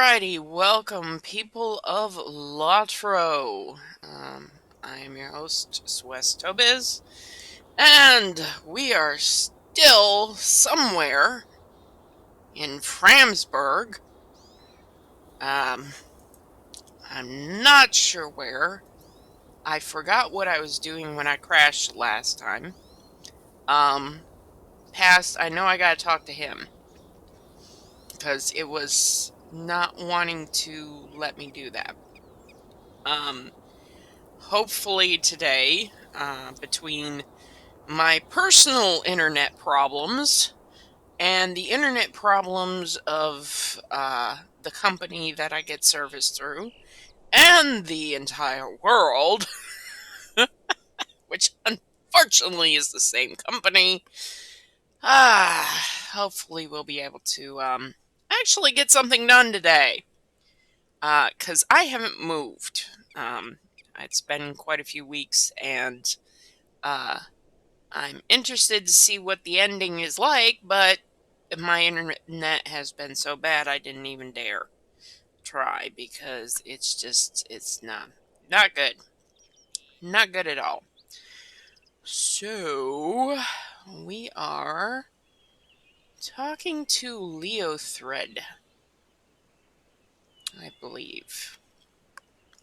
Alrighty, welcome people of Lotro. I am your host, Swest, and we are still somewhere in Framsburg. I'm not sure where. I forgot what I was doing when I crashed last time. I know I gotta talk to him, because it was not wanting to let me do that. Hopefully today, between my personal internet problems and the internet problems of the company that I get service through, and the entire world, which unfortunately is the same company, hopefully we'll be able to actually get something done today. Because I haven't moved. It's been quite a few weeks, and I'm interested to see what the ending is like, but my internet has been so bad I didn't even dare try, because it's not good. Not good at all. So we are talking to Leothred, I believe.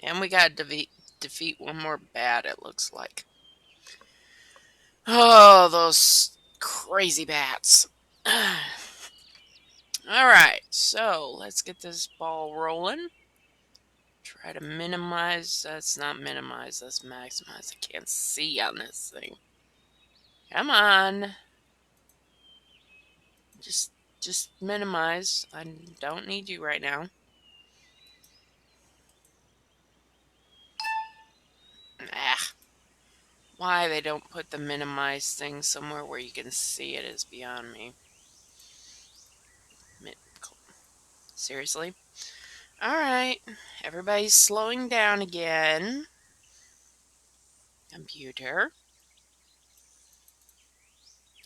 And we gotta defeat one more bat, it looks like. Oh, those crazy bats. Alright, so let's get this ball rolling. Try to minimize. That's not minimize, that's maximize. I can't see on this thing. Come on. Just minimize. I don't need you right now. Ah. Why they don't put the minimize thing somewhere where you can see it is beyond me. Seriously? Alright. Everybody's slowing down again. Computer.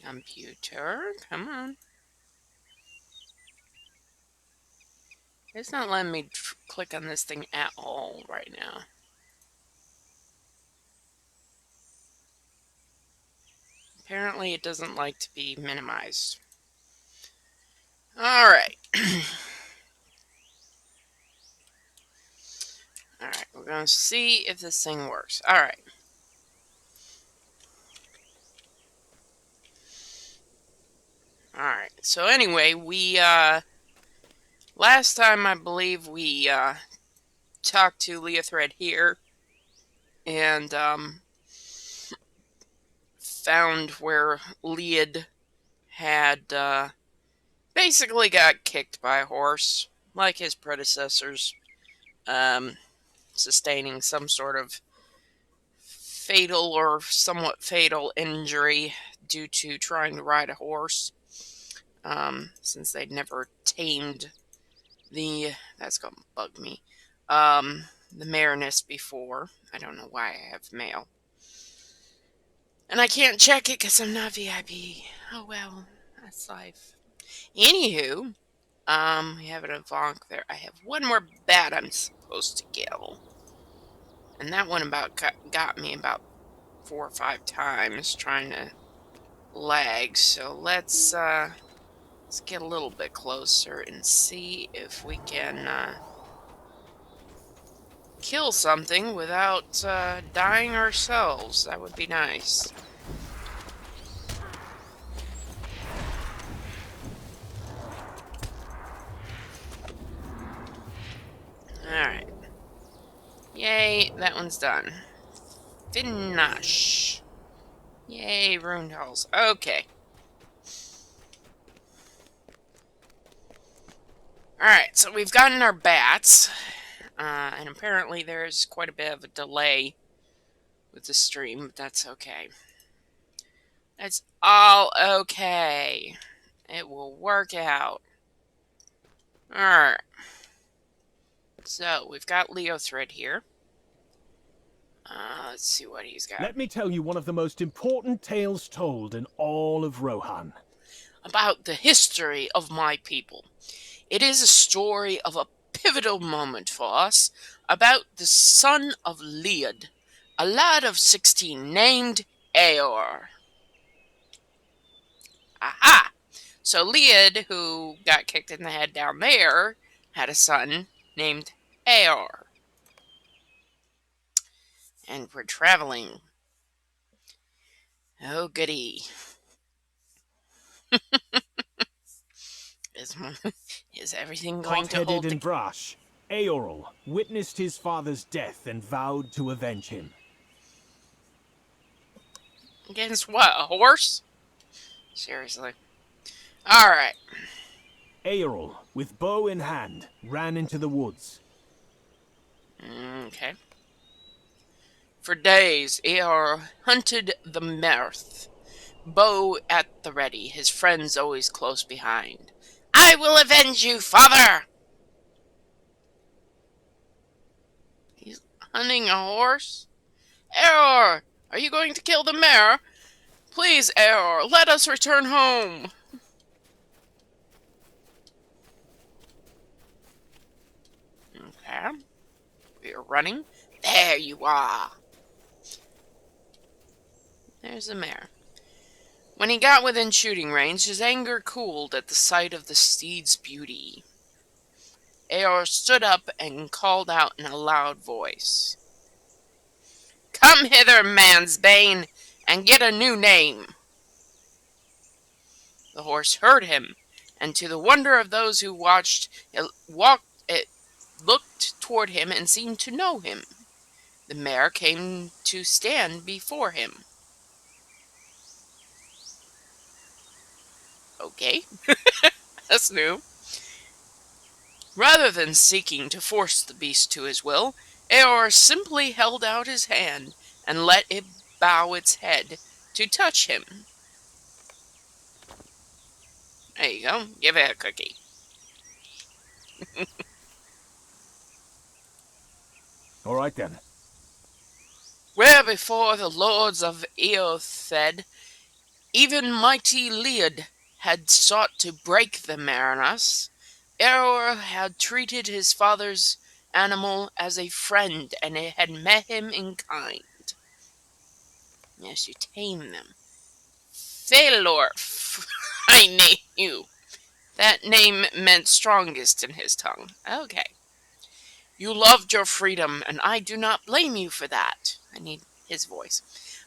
Computer. Come on. It's not letting me click on this thing at all right now. Apparently it doesn't like to be minimized. Alright. Alright, we're going to see if this thing works. Alright. Alright, so anyway, we, last time I believe we, talked to Leothred here, and, found where Leod had, basically got kicked by a horse, like his predecessors, sustaining some sort of fatal or somewhat fatal injury due to trying to ride a horse, since they'd never tamed that's gonna bug me, the mareness before. I don't know why I have mail. And I can't check it because I'm not VIP. Oh well, that's life. Anywho, we have an Avonk there. I have one more bat I'm supposed to kill. And that one got me about 4 or 5 times trying to lag. So let's get a little bit closer and see if we can kill something without dying ourselves. That would be nice. Alright. Yay, that one's done. Finish. Yay, ruined hulls. Okay. Alright, so we've gotten our bats. And apparently there's quite a bit of a delay with the stream, but that's okay. That's all okay. It will work out. Alright. So, we've got Leothred here. Let's see what he's got. Let me tell you one of the most important tales told in all of Rohan. About the history of my people. It is a story of a pivotal moment for us about the son of Leod, a lad of 16 named Eor. Aha! So Leod, who got kicked in the head down there, had a son named Eor. And we're traveling. Oh, goody. Is, is everything going to Hot-headed hold and brash, Eorl witnessed his father's death and vowed to avenge him. against what? A horse? Seriously. Alright. Eorl, with bow in hand, ran into the woods. Okay. For days, Eor hunted the Mirth, bow at the ready, his friends always close behind. I will avenge you, father! He's hunting a horse? Eor, are you going to kill the mare? Please, Eor, let us return home. Okay. We are running. There you are. There's the mare. When he got within shooting range, his anger cooled at the sight of the steed's beauty. Eor stood up and called out in a loud voice. Come hither, man's bane, and get a new name. The horse heard him, and to the wonder of those who watched, it looked toward him and seemed to know him. The mare came to stand before him. Okay, that's new. Rather than seeking to force the beast to his will, Eor simply held out his hand and let it bow its head to touch him. There you go. Give it a cookie. All right then. Where before the lords of Eothed, even mighty Leod had sought to break the Marinus, Eor had treated his father's animal as a friend, and it had met him in kind. Yes, you tame them. Thalorf, I name you. That name meant strongest in his tongue. Okay. You loved your freedom, and I do not blame you for that. I need his voice.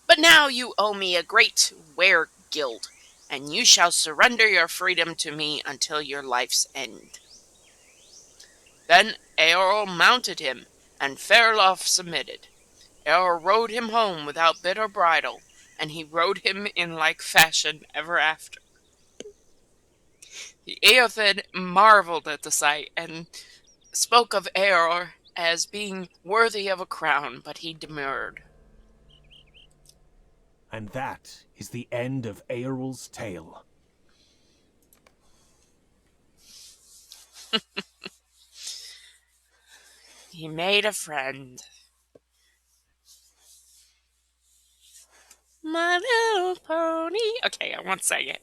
But now you owe me a great were-guild, and you shall surrender your freedom to me until your life's end. Then Eorl mounted him, and Fairlof submitted. Eorl rode him home without bit or bridle, and he rode him in like fashion ever after. The Eothed marveled at the sight, and spoke of Eorl as being worthy of a crown, but he demurred. And that is the end of Eorl's tale. He made a friend. My little pony. Okay, I won't say it.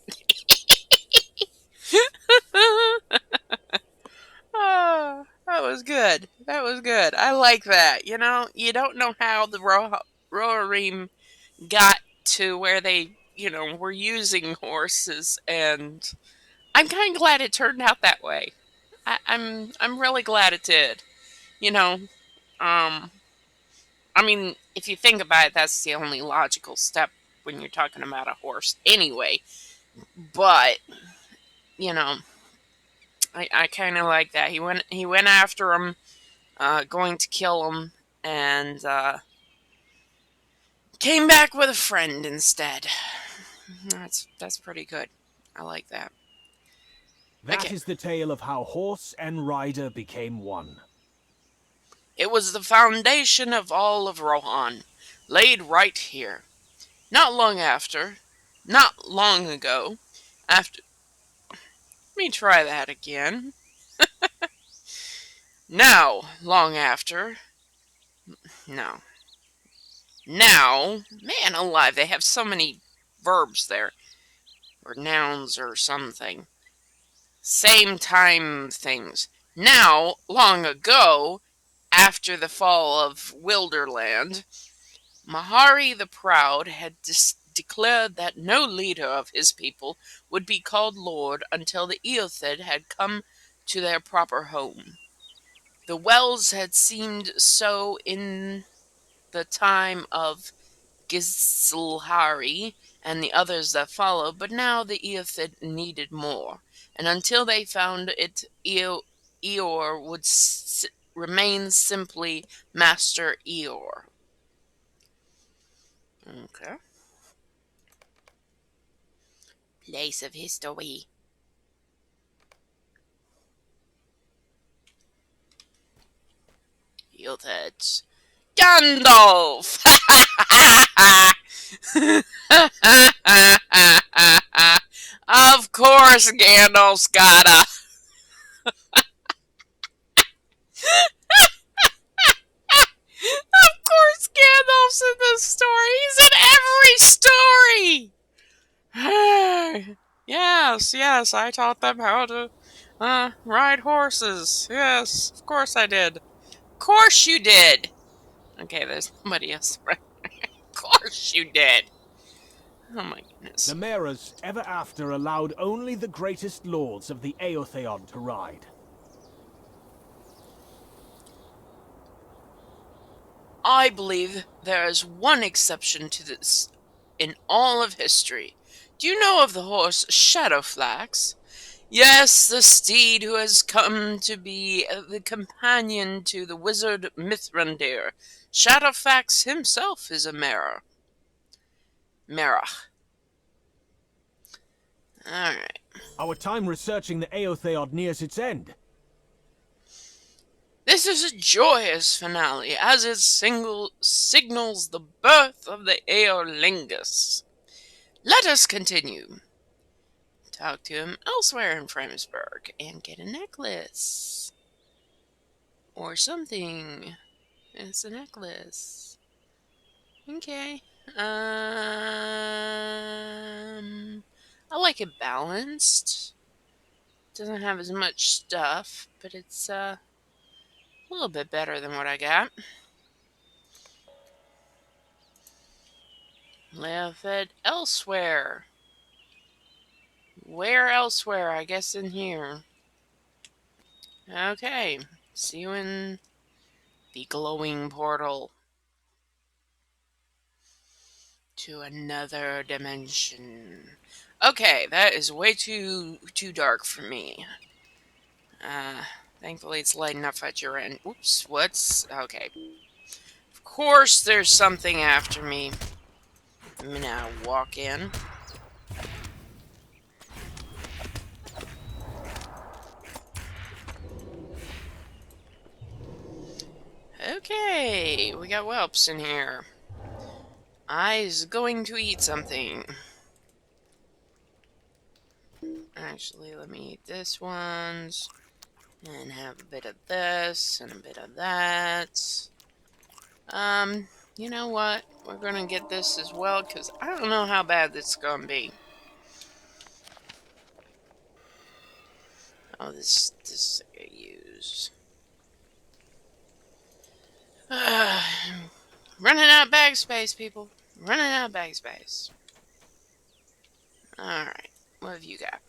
Oh, that was good. That was good. I like that. You know, you don't know how the Rohirrim got to where they, were using horses, and I'm kind of glad it turned out that way. I'm really glad it did. You know, um, I mean, if you think about it, that's the only logical step when you're talking about a horse, anyway. But you know, I kind of like that. He went after him, going to kill him, and came back with a friend instead. That's pretty good. I like that. That Okay, is the tale of how horse and rider became one. it was the foundation of all of Rohan, laid right here. Not long after, not long ago, after. Let me try that again. Now, long after. No. Now, man alive, they have so many verbs there, or nouns or something. Same time things. Now, long ago, after the fall of Wilderland, Mahari the Proud had declared that no leader of his people would be called Lord until the Eothed had come to their proper home. The Wells had seemed so in the time of Gizlhari and the others that followed, but now the Eothed needed more, and until they found it, Eor would remain simply Master Eor. Okay. Place of history. Eotheds. Gandalf! Of course Gandalf's gotta. Of course Gandalf's in this story. He's in every story. Yes, yes, I taught them how to ride horses. Yes, of course I did. Of course you did. Okay, there's nobody else. Right? Of course you did. Oh my The goodness. Meras ever after allowed only the greatest lords of the Eotheon to ride. I believe there is one exception to this in all of history. Do you know of the horse Shadowflax? Yes, the steed who has come to be the companion to the wizard Mithrandir. Shadowfax himself is a Mera. Merach. Alright. Our time researching the Eotheon nears its end. This is a joyous finale, as it signals the birth of the Aeolingus. Let us continue. Talk to him elsewhere in Fremsburg and get a necklace. Or something. It's a necklace. Okay. I like it balanced. Doesn't have as much stuff, but it's a little bit better than what I got. Left it elsewhere. Where elsewhere? I guess in here. Okay. See you in the glowing portal to another dimension. Okay, that is way too dark for me. Uh, Thankfully it's light enough at your end. Oops, what's... Okay. Of course there's something after me. I'm gonna walk in. Okay, we got whelps in here. I's going to eat something. Actually, let me eat this ones. And have a bit of this and a bit of that. You know what? We're gonna get this as well, because I don't know how bad this is gonna be. Oh, this I gotta use. Running out of bag space, people. Running out of bag space. Alright, what have you got?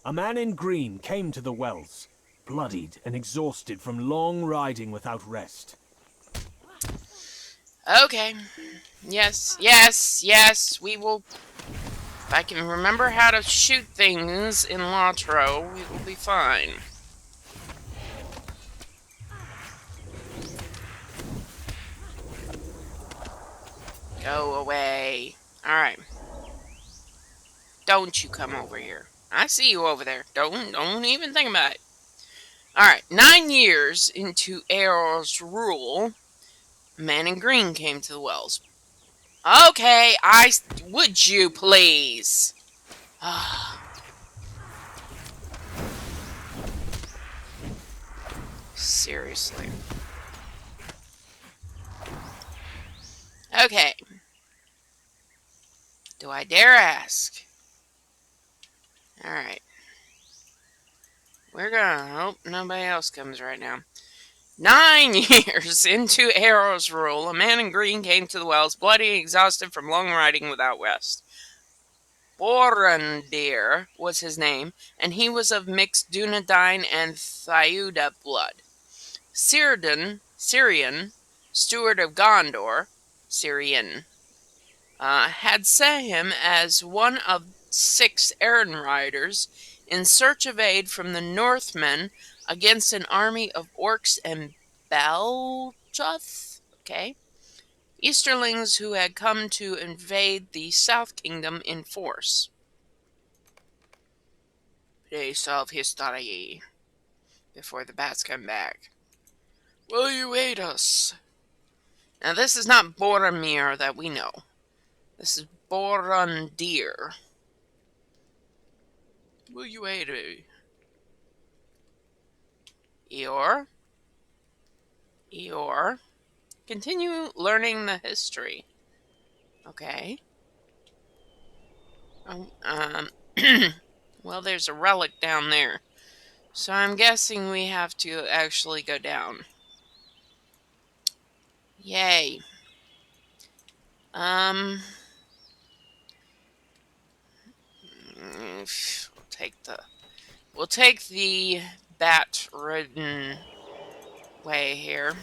A man in green came to the wells, bloodied and exhausted from long riding without rest. Okay. Yes, yes, yes, we will... If I can remember how to shoot things in Latro, we will be fine. Go away. Alright. Don't you come over here. I see you over there. Don't even think about it. Alright, 9 years into Eorl's rule, a man in green came to the wells. Okay, would you please? Seriously. Okay. Do I dare ask? Alright. We're gonna hope nobody else comes right now. 9 years into Arrow's rule, a man in green came to the wells, bloody and exhausted from long riding without rest. Borandir was his name, and he was of mixed Dunedain and Thiuda blood. Syrian, steward of Gondor, Syrian, had set him as one of 6 errand riders in search of aid from the Northmen against an army of orcs and Baljoth, Easterlings who had come to invade the South Kingdom in force. Place of history. Before the bats come back. Will you aid us? Now this is not Boromir that we know. This is Borondir. Will you aid me? Eeyore? Eeyore? Continue learning the history. Okay. Well, there's a relic down there. So I'm guessing we have to actually go down. Yay. We'll take the bat-ridden way here.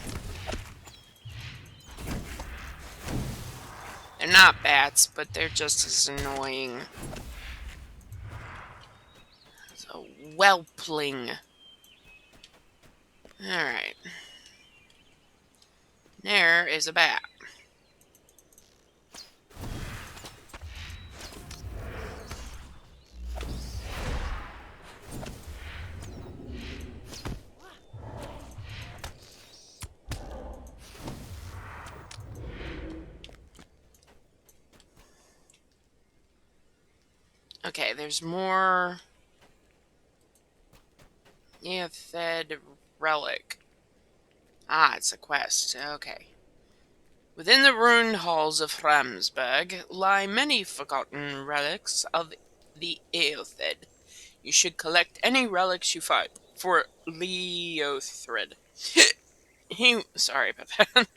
They're not bats, but they're just as annoying. It's a whelpling. Alright. There is a bat. Okay, there's more. Yeah, fed relic. Ah, it's a quest. Okay. Within the ruined halls of Hramsberg lie many forgotten relics of the Eothed. You should collect any relics you find for Leothred. Sorry about that.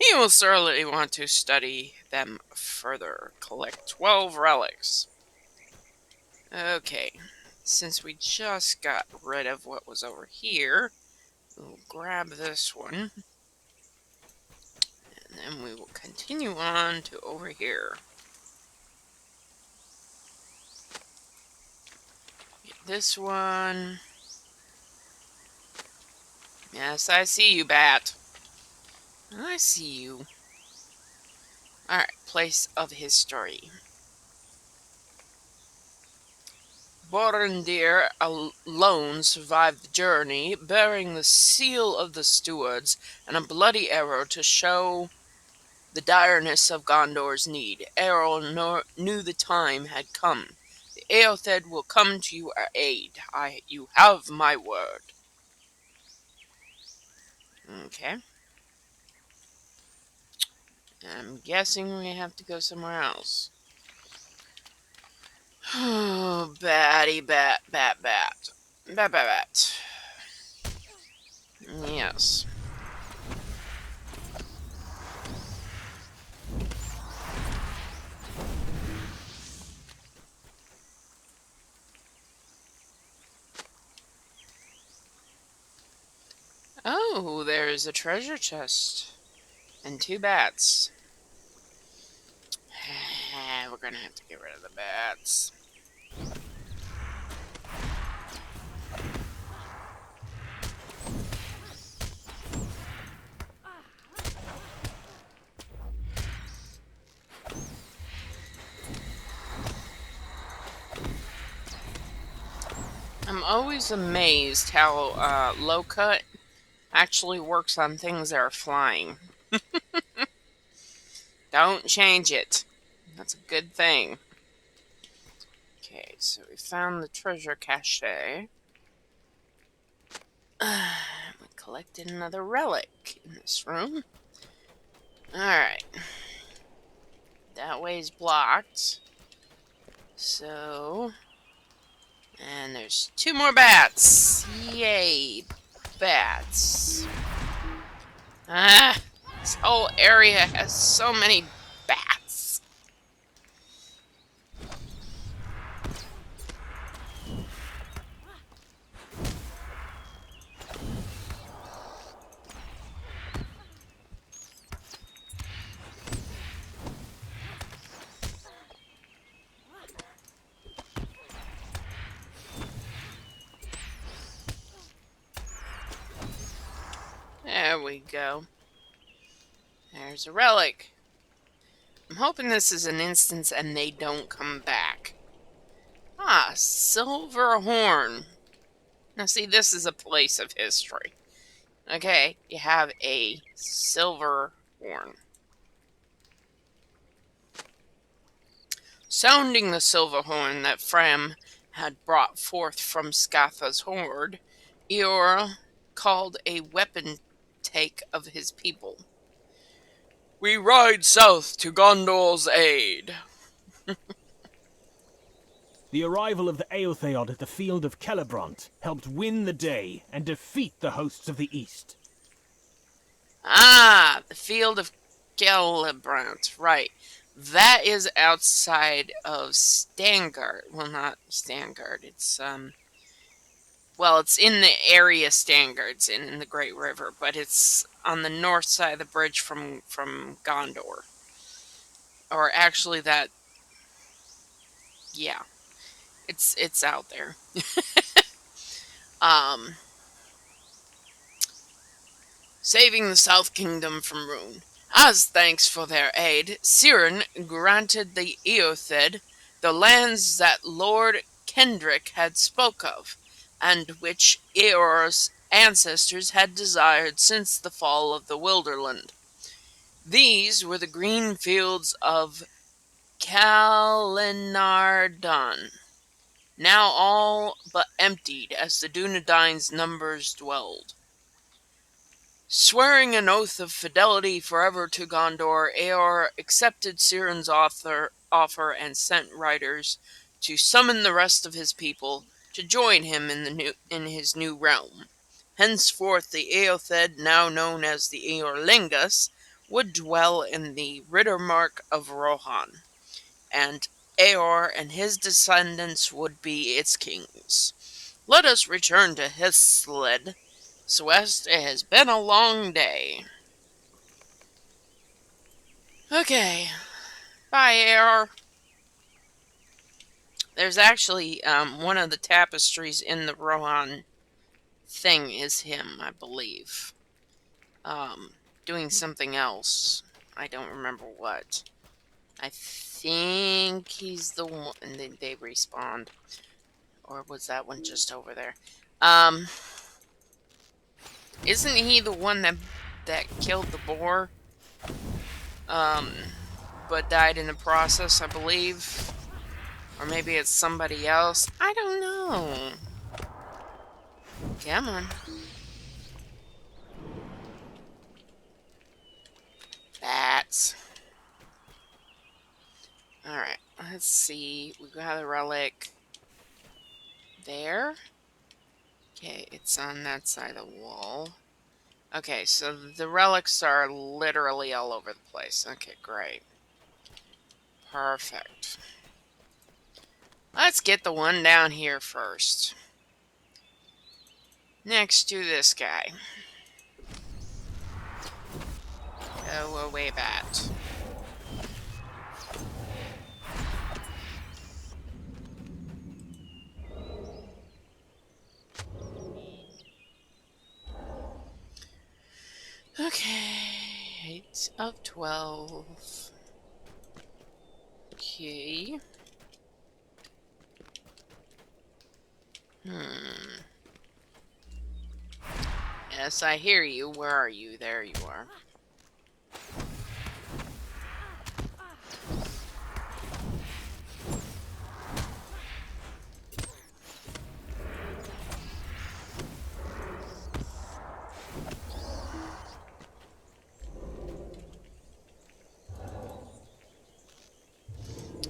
He will certainly want to study them further. Collect 12 relics. Okay, since we just got rid of what was over here, we'll grab this one. And then we will continue on to over here. Get this one. Yes, I see you, bat. I see you. Alright, place of history. Borondir alone survived the journey, bearing the seal of the stewards and a bloody arrow to show the direness of Gondor's need. Errol knew the time had come. The Eothed will come to your aid. You have my word. Okay. I'm guessing we have to go somewhere else. Oh, batty bat, bat, bat. Bat, bat, bat. Yes. Oh, there's a treasure chest. And 2 bats. We're gonna have to get rid of the bats. I'm always amazed how low cut actually works on things that are flying. Don't change it. That's a good thing. Okay, so we found the treasure cache. We collected another relic in this room. Alright. That way's blocked. So, And there's 2 more bats. Yay, bats. Ah, this whole area has so many bats. There we go. There's a relic. I'm hoping this is an instance and they don't come back. Ah, silver horn. Now see, this is a place of history. Okay, you have a silver horn. Sounding the silver horn that Fram had brought forth from Scatha's hoard, Eor called a weapon take of his people. We ride south to Gondor's aid. The arrival of the Eotheod at the field of Celebrant helped win the day and defeat the hosts of the east. Ah, the field of Celebrant, right. That is outside of Stangard. Well, not Stangard. It's in the area Stangard's in the Great River, but it's on the north side of the bridge from Gondor. Or actually yeah, it's out there. Um, saving the South Kingdom from ruin. As thanks for their aid, Siren granted the Eothed the lands that Lord Kendrick had spoke of, and which Eor's ancestors had desired since the fall of the Wilderland. These were the green fields of Kalinardon, now all but emptied as the Dunedain's numbers dwelled. Swearing an oath of fidelity forever to Gondor, Eor accepted Siren's offer and sent riders to summon the rest of his people to join him in his new realm. Henceforth the Eothed, now known as the Eorlingas, would dwell in the Riddermark of Rohan, and Eor and his descendants would be its kings. Let us return to Hisled. Swest, it has been a long day. Okay. Bye, Eor. There's actually one of the tapestries in the Rohan thing is him, I believe. Doing something else. I don't remember what. I think he's the one. And then they respawned. Or was that one just over there? Isn't he the one that killed the boar? But died in the process, I believe. Or maybe it's somebody else. I don't know. Come on. Bats. Alright, let's see. We got a relic there. Okay, it's on that side of the wall. Okay, so the relics are literally all over the place. Okay, great. Perfect. Let's get the one down here first. Next to this guy. Go away, bat. Okay, 8 of 12. Okay. Yes, I hear you. Where are you? There you are.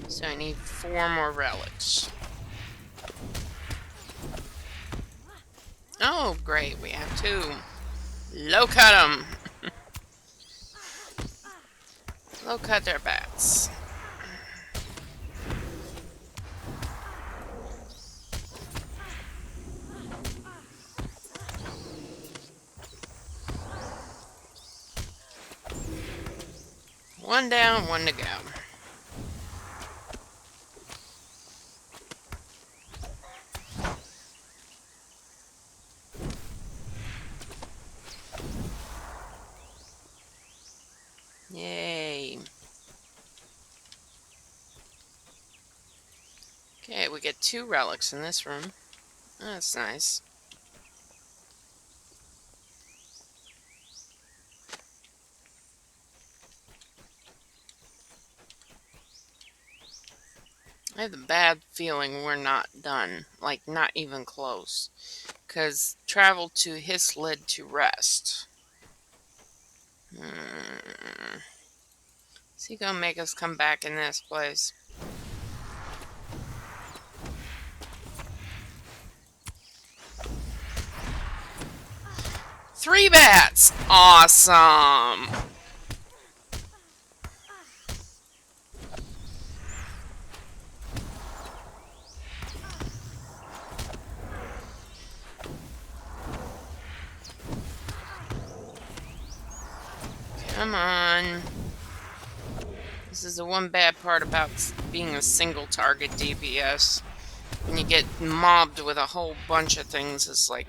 So I need 4 more relics. Oh, great. We have two. Low cut them. Low cut their bats. One down, one to go. Yay. Okay, we get 2 relics in this room. That's nice. I have a bad feeling we're not done. Like, not even close. Because travel to Hislid to rest. Is he gonna make us come back in this place? Three bats! Awesome! Come on. This is the one bad part about being a single target DPS. When you get mobbed with a whole bunch of things, it's like,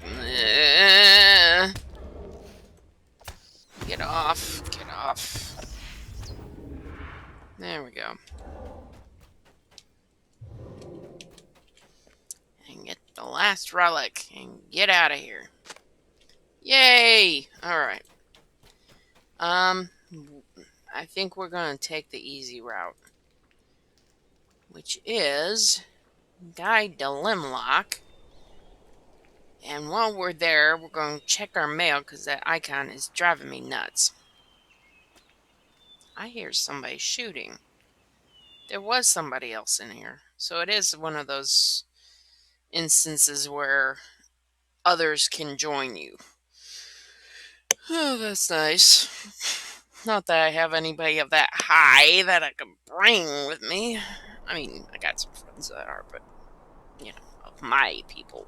get off, get off. There we go. And get the last relic and get out of here. Yay! Alright. I think we're gonna take the easy route, which is Guide to Limlock. And while we're there, we're going to check our mail because that icon is driving me nuts. I hear somebody shooting. There was somebody else in here. So it is one of those instances where others can join you. Oh, that's nice. Not that I have anybody of that high that I can bring with me. I mean, I got some friends that are, but, you know, of my people.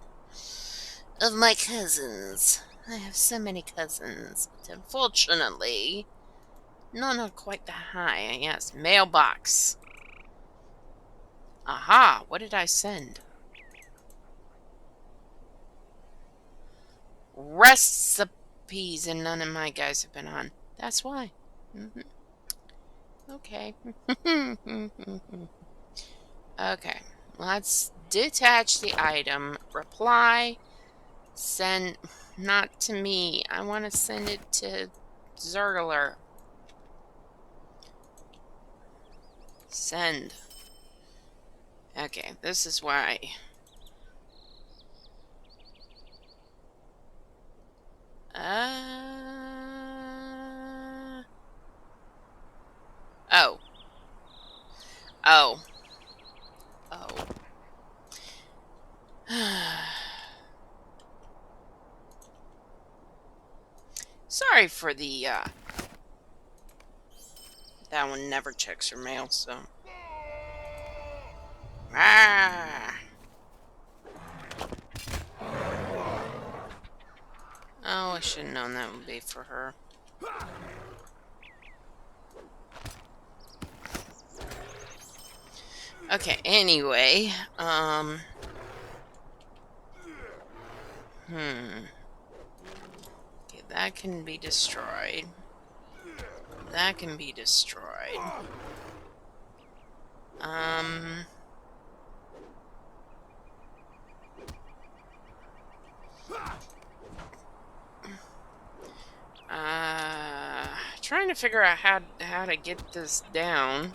Of my cousins. I have so many cousins. But unfortunately, none are quite that high. Yes, mailbox. Aha, what did I send? Recipes, and none of my guys have been on. That's why. Okay. Okay, let's detach the item. Reply. Send. Not to me. I want to send it to Zergler. Send. Okay, this is why. Oh. Oh. Oh. Sorry for the, that one never checks her mail, so. Ah. Oh, I should have known that would be for her. Okay, anyway, Okay, that can be destroyed. That can be destroyed. Trying to figure out how to get this down.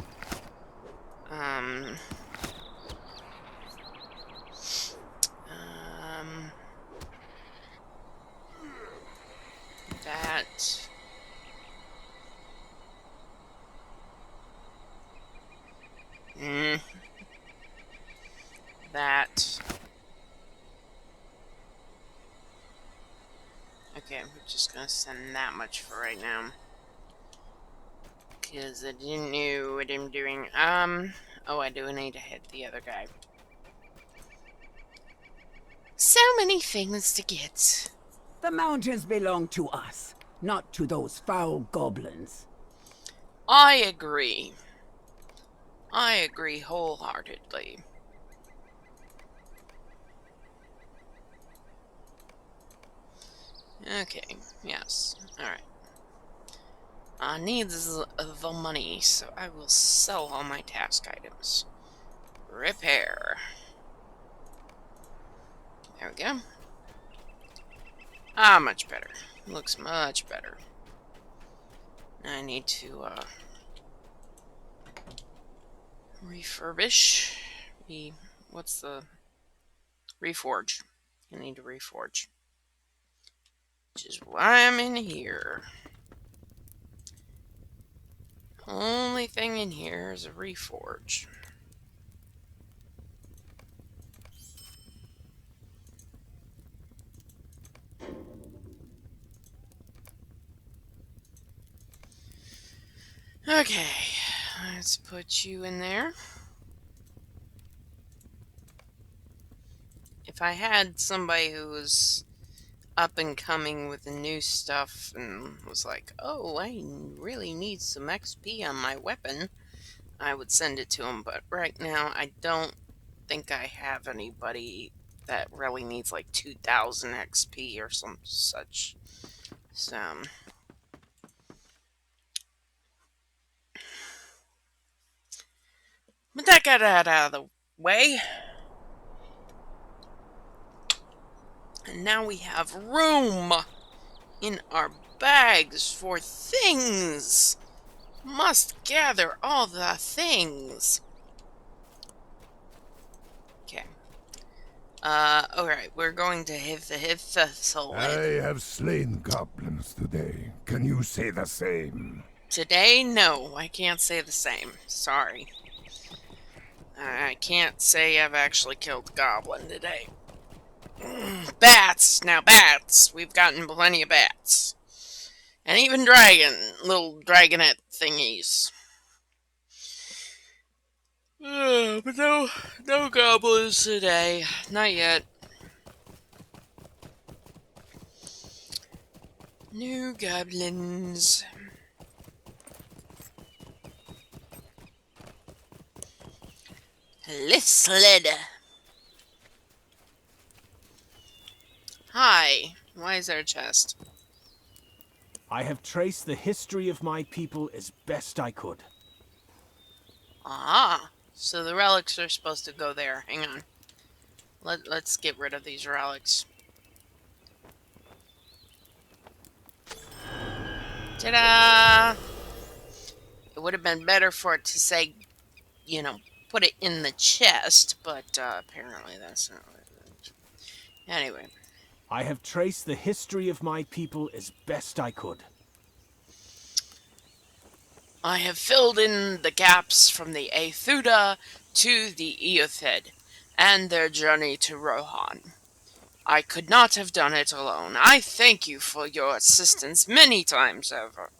That. That. Okay, we're just gonna send that much for right now. Because I didn't know what I'm doing. Oh, I do need to hit the other guy. So many things to get. The mountains belong to us, not to those foul goblins. I agree. I agree wholeheartedly. Okay, yes. Alright. I need the money, so I will sell all my task items. Repair. There we go. Ah, much better. Looks much better. I need to, refurbish. What's the... Reforge. I need to reforge. Which is why I'm in here. Only thing in here is a reforge. Okay, let's put you in there. If I had somebody who was up and coming with the new stuff and was like, oh, I really need some XP on my weapon, I would send it to him. But right now, I don't think I have anybody that really needs like 2,000 XP or some such. So, but that got that out of the way. And now we have room in our bags for things. Must gather all the things. Okay. Alright, we're going to hit the soul. I have slain goblins today. Can you say the same? Today, no, I can't say the same. Sorry. I can't say I've actually killed a goblin today. Bats! Now, bats! We've gotten plenty of bats. And even little dragonette thingies. But no goblins today. Not yet. No goblins. Listen. Hi. Why is there a chest? I have traced the history of my people as best I could. Ah. So the relics are supposed to go there. Hang on. Let's get rid of these relics. Ta-da! It would have been better for it to say, you know, put it in the chest, but apparently that's not what it is. Anyway. I have traced the history of my people as best I could. I have filled in the gaps from the Aethuda to the Eothed and their journey to Rohan. I could not have done it alone. I thank you for your assistance many times over.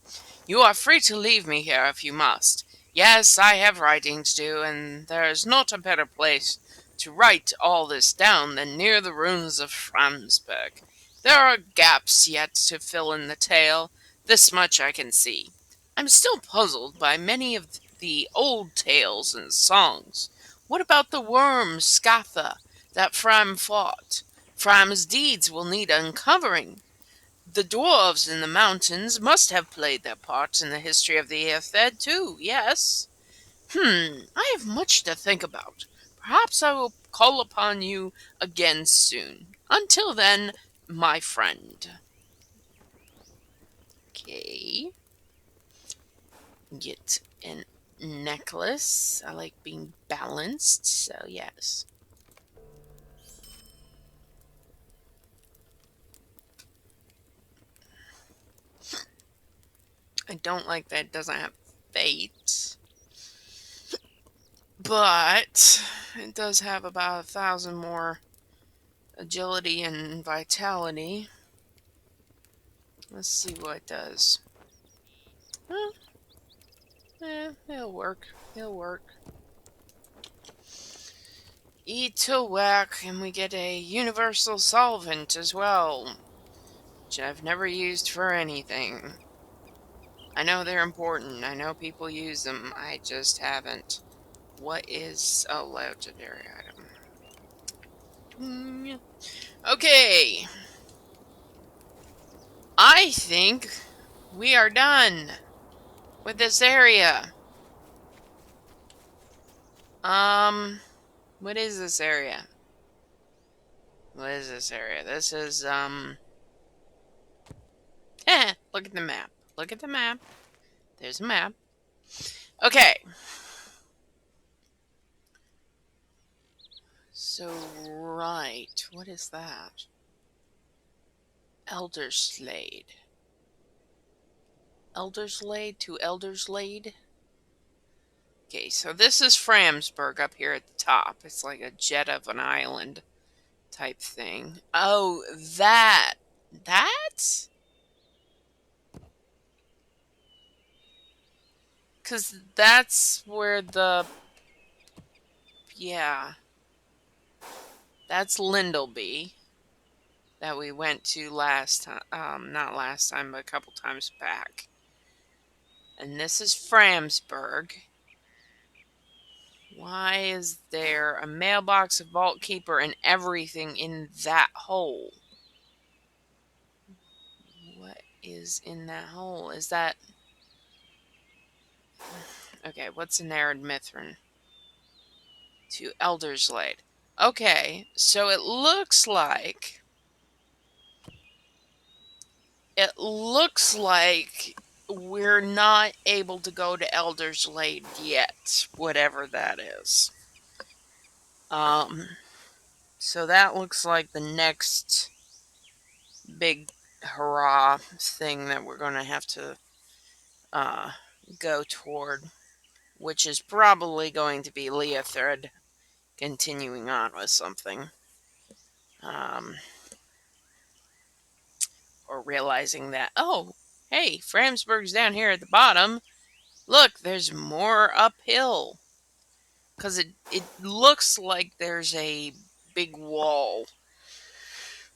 You are free to leave me here if you must. Yes, I have writing to do, and there is not a better place to write all this down than near the ruins of Framsberg. There are gaps yet to fill in the tale. This much I can see. I'm still puzzled by many of the old tales and songs. What about the worm Scatha that Fram fought? Fram's deeds will need uncovering. The dwarves in the mountains must have played their part in the history of the Earthed too, yes. I have much to think about. Perhaps I will call upon you again soon. Until then, my friend. Okay. Get a necklace. I like being balanced, so yes. I don't like that it doesn't have fate. But it does have about 1,000 more agility and vitality. Let's see what it does. Huh? It'll work. It'll work. E to whack, and we get a universal solvent as well, which I've never used for anything. I know they're important. I know people use them. I just haven't. What is a legendary item? Okay. I think we are done with this area. What is this area? What is this area? This is, look at the map. Look at the map. There's a map. Okay. So, right. What is that? Elderslade. Elderslade to Elderslade? Okay, so this is Framsburg up here at the top. It's like a jet of an island type thing. Oh, that. That? Because that's where the... Yeah. That's Lindleby that we went to last time. Not last time, but a couple times back. And this is Framsburg. Why is there a mailbox, a vault keeper, and everything in that hole? What is in that hole? Is that... Okay, what's an Arid Mithrin? To Elderslade. Okay, so it looks like... It looks like we're not able to go to Elderslade yet, whatever that is. So that looks like the next big hurrah thing that we're going to have to go toward, which is probably going to be Leothred continuing on with something. Or realizing that, oh, hey, Framsburg's down here at the bottom. Look, there's more uphill. Because it looks like there's a big wall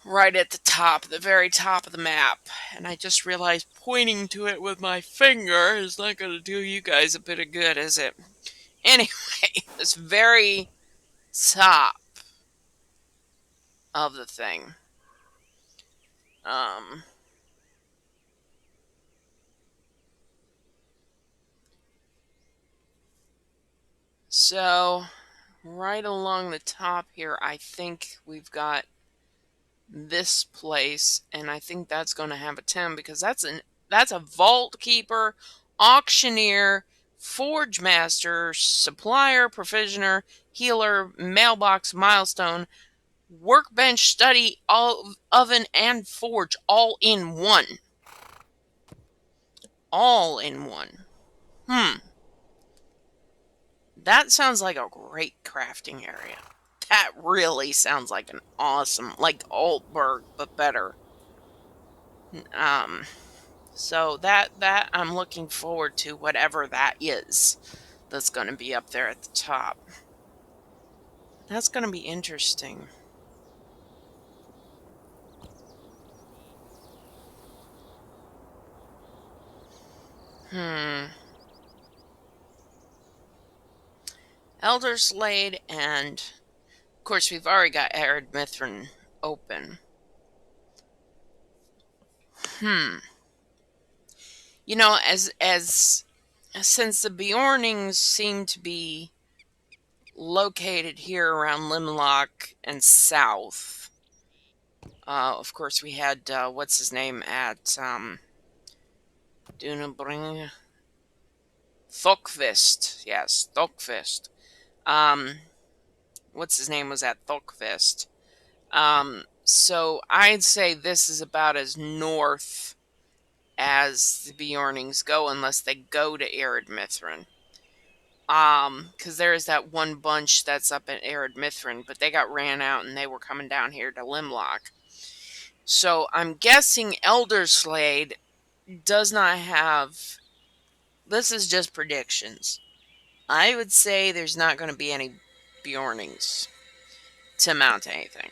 right at the top, the very top of the map. And I just realized pointing to it with my finger is not going to do you guys a bit of good, is it? Anyway, this very top of the thing. So, right along the top here, I think we've got this place, and I think that's going to have a 10 because that's a vault keeper, auctioneer, forge master, supplier, provisioner, healer, mailbox, milestone, workbench, study, oven, and forge all in one. All in one. That sounds like a great crafting area. That really sounds like an awesome, like Altberg, but better. So that I'm looking forward to whatever that is that's going to be up there at the top. That's going to be interesting. Elderslade, and of course we've already got Arid Mithrin open. You know, as since the Bjornings seem to be located here around Limlock and south, of course we had what's his name at Dunabring, Thokvist. Yes, Thokvist. What's his name was at Thokvist. So I'd say this is about as north as the Bjornings go, unless they go to Arid Mithrin. Because there is that one bunch that's up at Arid Mithrin, but they got ran out and they were coming down here to Limlock. So I'm guessing Elderslade does not have. This is just predictions. I would say there's not going to be any Bjornings to mount anything.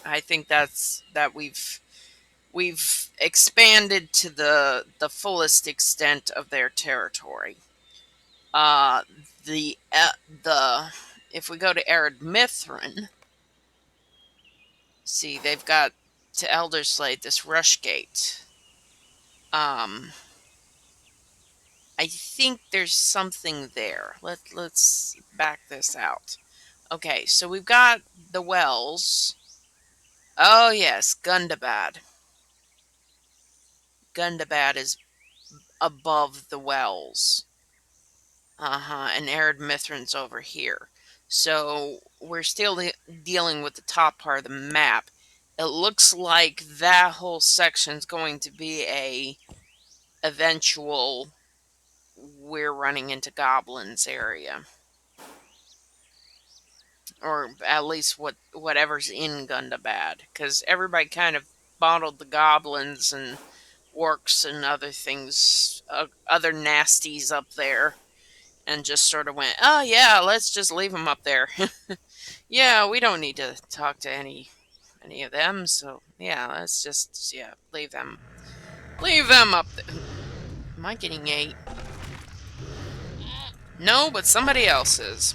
I think that we've expanded to the fullest extent of their territory. Uh, the if we go to Arid Mithrin, see they've got to Elderslade this rush gate. Um, I think there's something there. Let's back this out. Okay, so we've got the wells. Oh yes, Gundabad. Gundabad is above the wells. Uh-huh, and Arid Mithrin's over here. So we're still dealing with the top part of the map. It looks like that whole section's going to be a eventual we're running into goblins area. Or at least whatever's in Gundabad. Because everybody kind of bottled the goblins and orcs and other things, other nasties up there, and just sort of went, oh yeah, let's just leave them up there. Yeah, we don't need to talk to any of them, so yeah, let's just leave them up there. Am I getting ate? No, but somebody else is.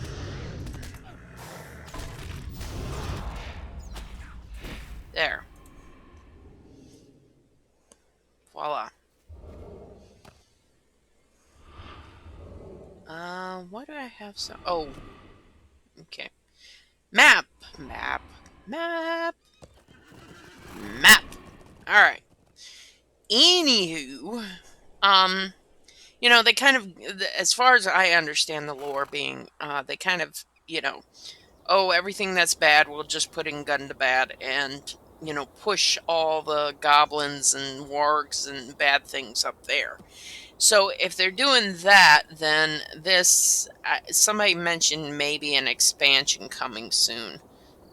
There. Voila. Why do I have some? Oh, okay. Map, map, map, map. All right. Anywho, um, they kind of, as far as I understand the lore being, they kind of, oh, everything that's bad, we'll just put in Gundabad and, push all the goblins and wargs and bad things up there. So if they're doing that, then somebody mentioned maybe an expansion coming soon.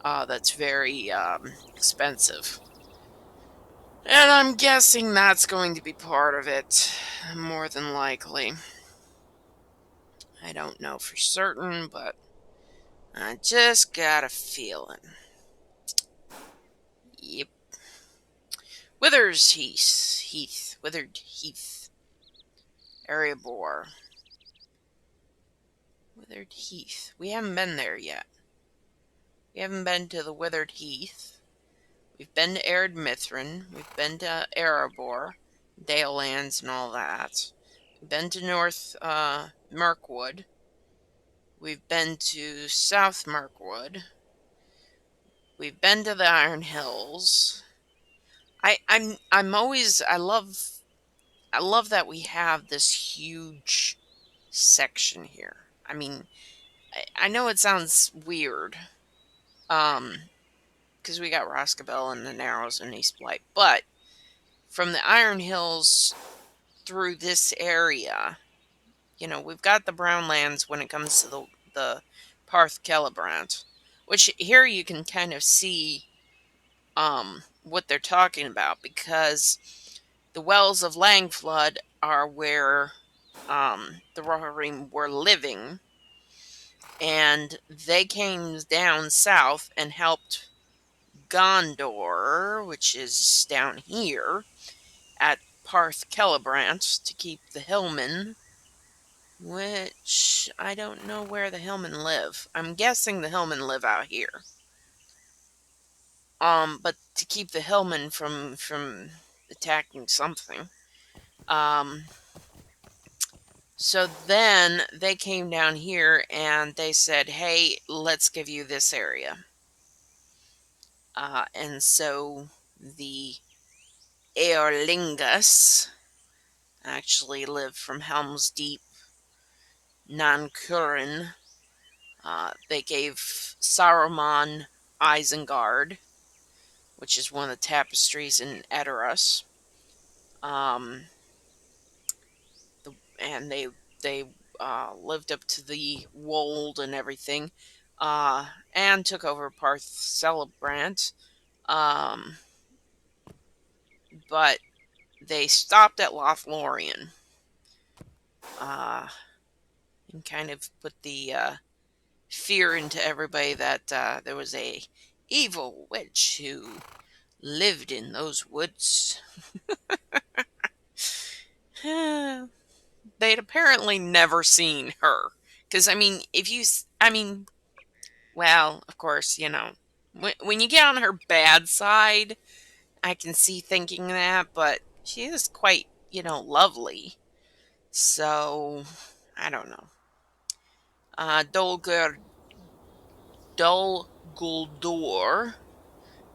That's very expensive. And I'm guessing that's going to be part of it, more than likely. I don't know for certain, but I just got a feeling. Yep. Withered Heath. Erebor. Withered Heath. We haven't been there yet. We haven't been to the Withered Heath. We've been to Arid Mithrin. We've been to Erebor, Dale Lands, and all that. We've been to North Mirkwood. We've been to South Mirkwood. We've been to the Iron Hills. I love that we have this huge section here. I mean, I know it sounds weird, because we got Roscabel and the Narrows and East Blight, but from the Iron Hills through this area, we've got the Brown Lands when it comes to the Parth Celebrant, which here you can kind of see what they're talking about, because the Wells of Langflood are where the Rohirrim were living, and they came down south and helped Gondor, which is down here, at Parth Celebrant to keep the Hillmen, which I don't know where the Hillmen live. I'm guessing the Hillmen live out here. But to keep the Hillmen from attacking something. Um, so then they came down here and they said, "Hey, let's give you this area." And so the Eorlingas actually lived from Helm's Deep, Nankurin. They gave Saruman Isengard, which is one of the tapestries in Edoras. Um, and they lived up to the Wold and everything, and took over Parth Celebrant. Um, but they stopped at Lothlorien, uh, and kind of put the fear into everybody that there was a evil witch who lived in those woods. They'd apparently never seen her. Because, I mean, I mean, well, of course, when you get on her bad side, I can see thinking that, but she is quite, lovely. So, I don't know. Dol Guldur,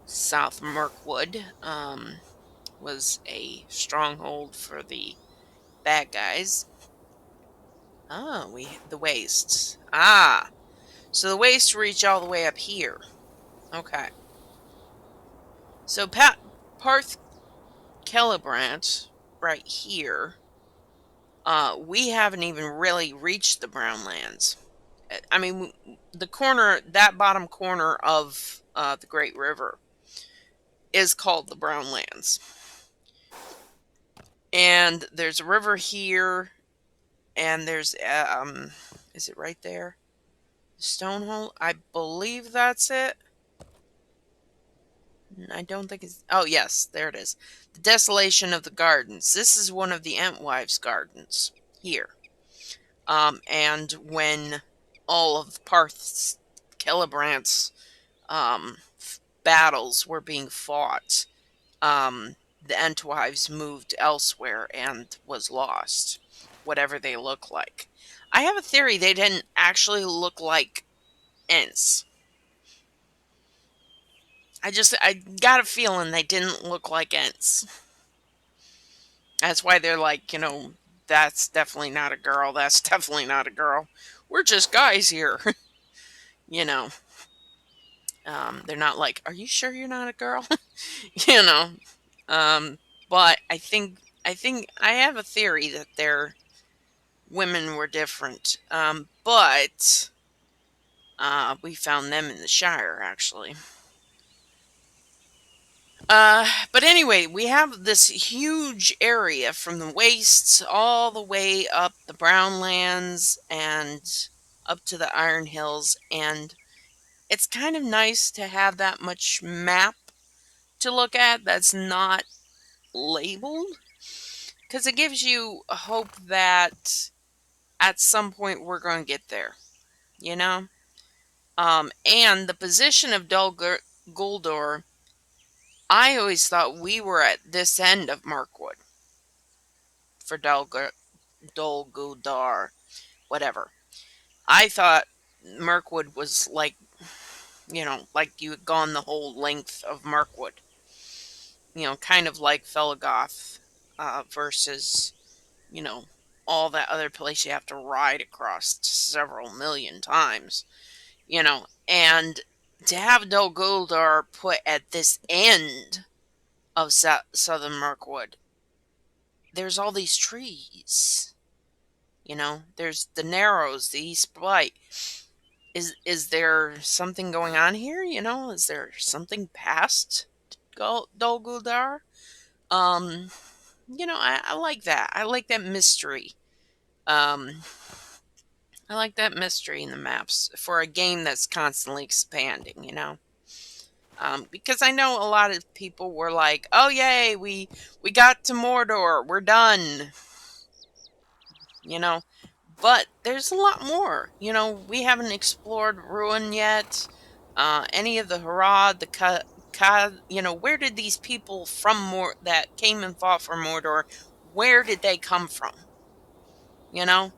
South Mirkwood, was a stronghold for the bad guys. Oh, the wastes. Ah, so the wastes reach all the way up here. Okay. So Parth Celebrant right here. We haven't even really reached the Brownlands. I mean, that bottom corner of the Great River is called the Brownlands. And there's a river here, and there's is it right there? Stonehole? I believe that's it. I don't think it's. Oh, yes, there it is. The Desolation of the Gardens. This is one of the Entwives' gardens here. And when all of Parth Celebrant's battles were being fought, the Entwives moved elsewhere and was lost, whatever they look like. I have a theory they didn't actually look like Ents. I got a feeling they didn't look like Ents. That's why they're like, that's definitely not a girl. That's definitely not a girl. We're just guys here. you know, they're not like, are you sure you're not a girl? you know, um, but I think I have a theory that their women were different. But we found them in the Shire actually. But anyway, we have this huge area from the wastes all the way up the Brownlands and up to the Iron Hills, and it's kind of nice to have that much map to look at that's not labeled, because it gives you a hope that at some point we're going to get there, you know? And the position of Guldur, I always thought we were at this end of Mirkwood for Dol Guldur, whatever. I thought Mirkwood was like, like you had gone the whole length of Mirkwood. Kind of like Felgoth versus, you know, all that other place you have to ride across several million times, and to have Dol Guldur put at this end of southern Mirkwood, there's all these trees. There's the Narrows, the East Blight. Is there something going on here? Is there something past Dol Guldur? Um, I like that. I like that mystery. Um, I like that mystery in the maps for a game that's constantly expanding. Because I know a lot of people were like, "Oh yay, we got to Mordor, we're done." You know, but there's a lot more. We haven't explored Ruin yet. Any of the Harad, the where did these people that came and fought for Mordor, where did they come from? You know,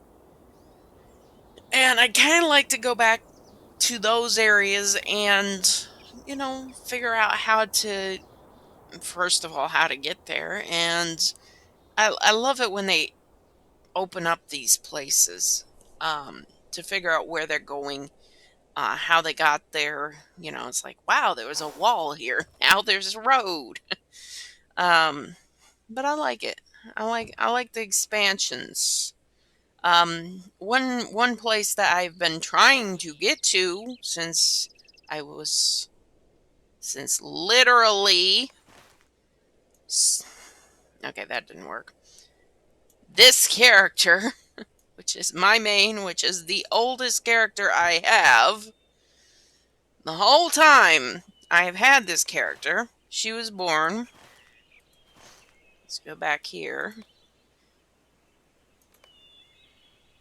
and I kind of like to go back to those areas and figure out how to first of all how to get there, and I love it when they open up these places to figure out where they're going, how they got there. It's like, wow, there was a wall here. Now there's a road. um, but I like it. I like the expansions. One place that I've been trying to get to since I was since literally... Okay, that didn't work. This character, which is my main, which is the oldest character I have, the whole time I have had this character, she was born... Let's go back here.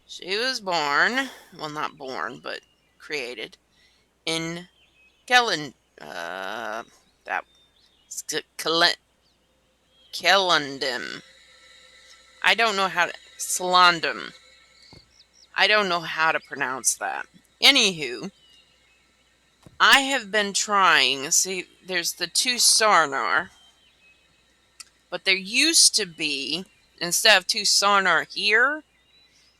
She was born, well, not born, but created in Kellen, that Kellendum. I don't know how to, Salandum. I don't know how to pronounce that. Anywho, I have been trying, see, there's the two Sarnar, but there used to be, instead of two Sarnar here,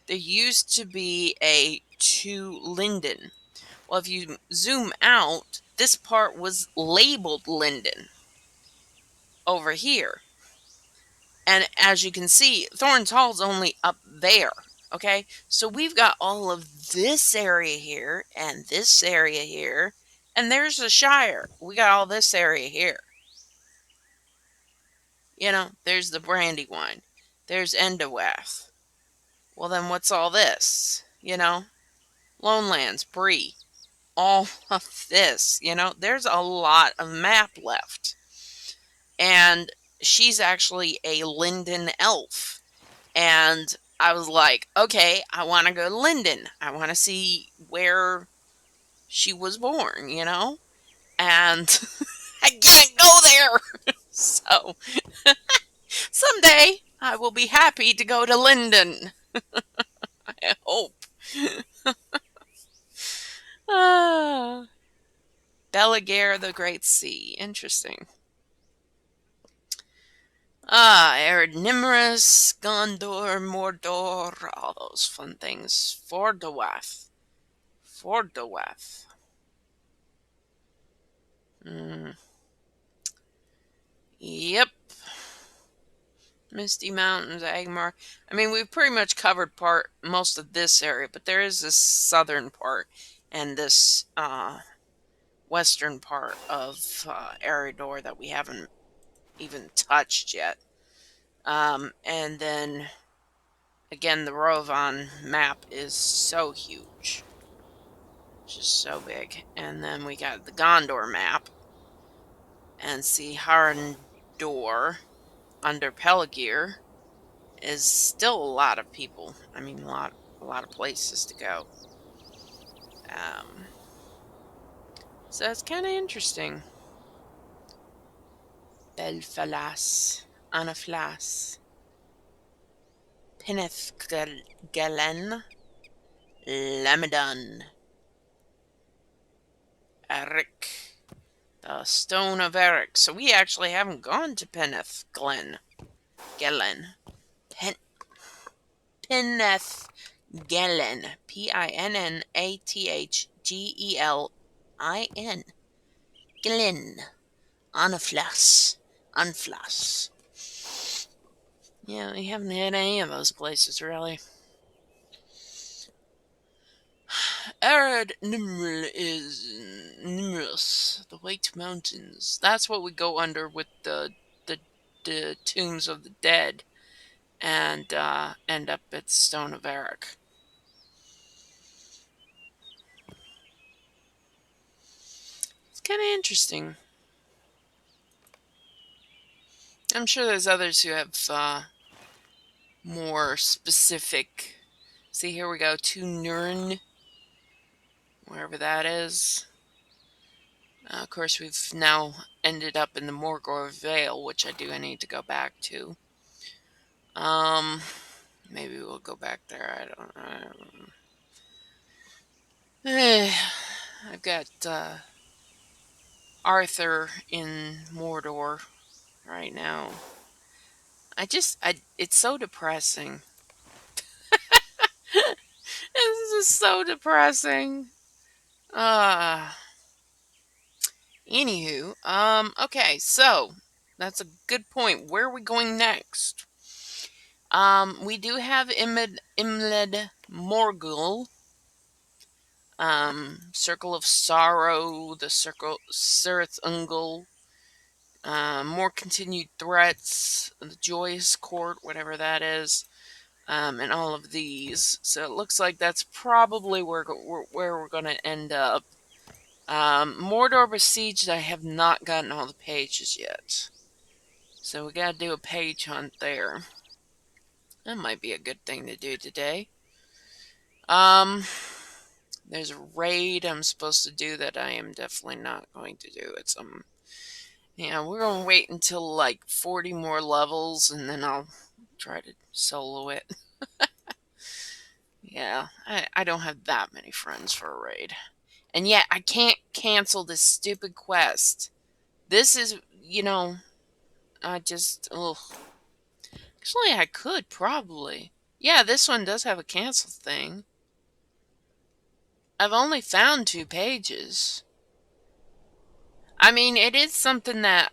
there used to be a two Linden. Well, if you zoom out, this part was labeled Linden over here. And as you can see, Thorns Hall's only up there. Okay, so we've got all of this area here and this area here, and there's the Shire. We got all this area here. You know, there's the Brandywine. There's Endawath. Well, then what's all this? You know, Lonelands, Bree. All of this, you know, there's a lot of map left. And she's actually a Linden elf. And I was like, okay, I want to go to Linden. I want to see where she was born, you know? And I can't go there. So someday I will be happy to go to Linden. I hope. Belagare the Great Sea. Interesting. Ered Nimrus, Gondor, Mordor, all those fun things. Fordowath. Fordowath. Yep. Misty Mountains, Agmar. I mean, we've pretty much covered most of this area, but there is this southern part and this western part of Eredor that we haven't even touched yet. And then, again, the Rovan map is so huge. Just so big. And then we got the Gondor map. And see, Harandor under Pelagir is still a lot of people. I mean, a lot of places to go. So it's kind of interesting. Belfalas, Anaflas, Pinethgalen, Lamedon, Eric, the Stone of Eric. So we actually haven't gone to Pinethglen. Gelen. Pinethgelen. Pinnathgelen. Glyn. Anaflas. Anflas. Yeah, we haven't hit any of those places, really. Arid Nimril is Nimrus, the White Mountains. That's what we go under with the Tombs of the Dead, and end up at Stone of Eric. It's kind of interesting. I'm sure there's others who have more specific. See, here we go to Nurn, wherever that is. Of course, we've now ended up in the Morgor Vale, which I do need to go back to. Maybe we'll go back there. I don't know. I've got Arthur in Mordor right now. It's so depressing. This is so depressing. Anywho, okay, so that's a good point. Where are we going next? We do have Imled Morgul Circle of Sorrow, the Cirith Ungol, more continued threats, the Joyous Court, whatever that is, and all of these. So it looks like that's probably where we're going to end up. Mordor Besieged, I have not gotten all the pages yet. So we gotta do a page hunt there. That might be a good thing to do today. There's a raid I'm supposed to do that I am definitely not going to do. It's yeah, we're gonna wait until like 40 more levels and then I'll try to solo it. Yeah, I don't have that many friends for a raid. And yet I can't cancel this stupid quest. This is, I just, ugh. Actually, I could probably. Yeah, this one does have a cancel thing. I've only found 2 pages. I mean, it is something that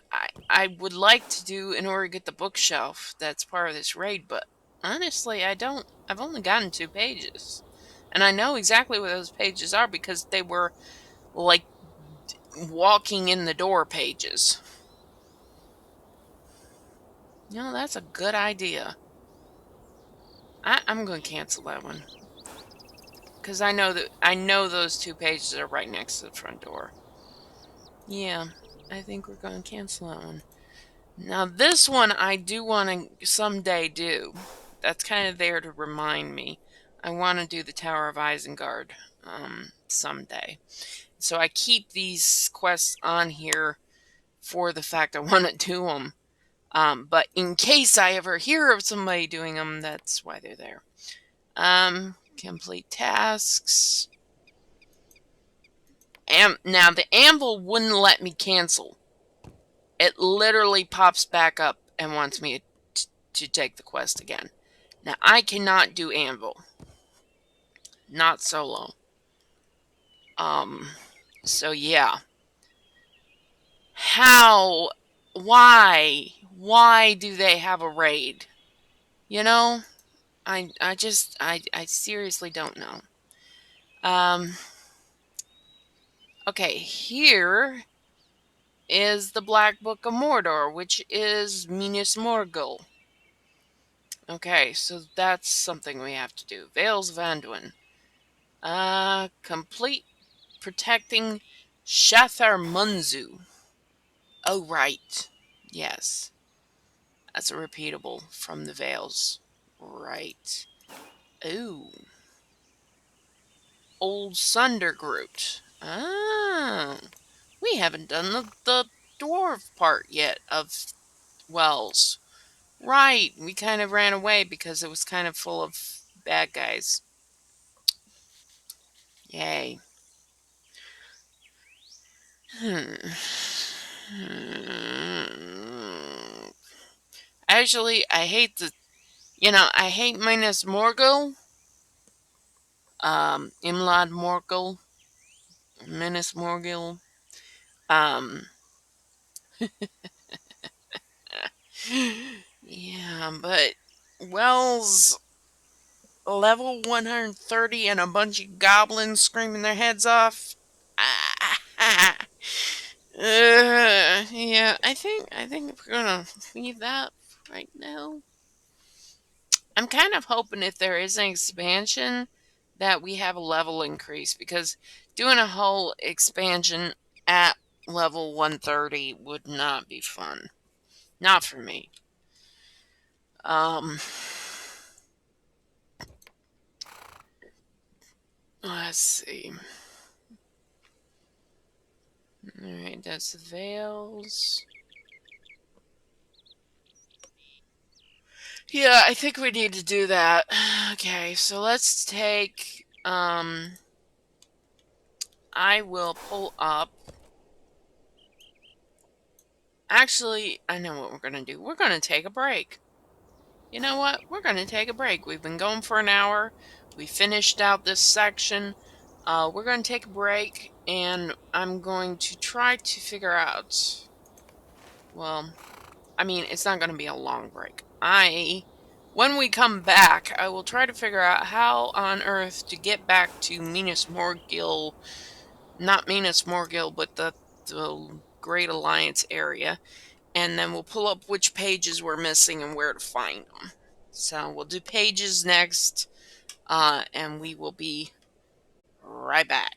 I would like to do in order to get the bookshelf that's part of this raid, but honestly, I don't. I've only gotten 2 pages. And I know exactly what those pages are because they were like walking in the door pages. That's a good idea. I'm going to cancel that one. Because I know those 2 pages are right next to the front door. Yeah, I think we're going to cancel that one. Now this one I do want to someday do. That's kind of there to remind me. I want to do the Tower of Isengard someday. So I keep these quests on here for the fact I want to do them. But in case I ever hear of somebody doing them, that's why they're there. Complete tasks. Now the anvil wouldn't let me cancel. It literally pops back up and wants me to take the quest again. Now I cannot do anvil. Not solo. So yeah. How? Why? Why do they have a raid? I seriously don't know. Okay, here is the Black Book of Mordor, which is Minas Morgul. Okay, so that's something we have to do. Vales of Anduin. Complete protecting Shathar Munzu. Oh, right. Yes. That's a repeatable from the Vales. Right. Ooh. Old Sundergroot. Ah. We haven't done the dwarf part yet of Wells. Right. We kind of ran away because it was kind of full of bad guys. Yay. Actually, I hate I hate Minas Morgul. Imlad Morgul. Minas Morgul. Um, yeah, but Wells level 130 and a bunch of goblins screaming their heads off. Yeah, I think we're gonna leave that right now. I'm kind of hoping if there is an expansion that we have a level increase because doing a whole expansion at level 130 would not be fun. Not for me. Let's see. Alright, that's the Veils. Yeah, I think we need to do that. Okay, so let's take, I will pull up. Actually, I know what we're going to do. We're going to take a break. You know what? We're going to take a break. We've been going for an hour. We finished out this section. We're going to take a break, and I'm going to try to figure out... Well, I mean, it's not going to be a long break. I when we come back, I will try to figure out how on earth to get back to Minas Morgul, not Minas Morgul, but the Great Alliance area, and then we'll pull up which pages we're missing and where to find them. So we'll do pages next, and we will be right back.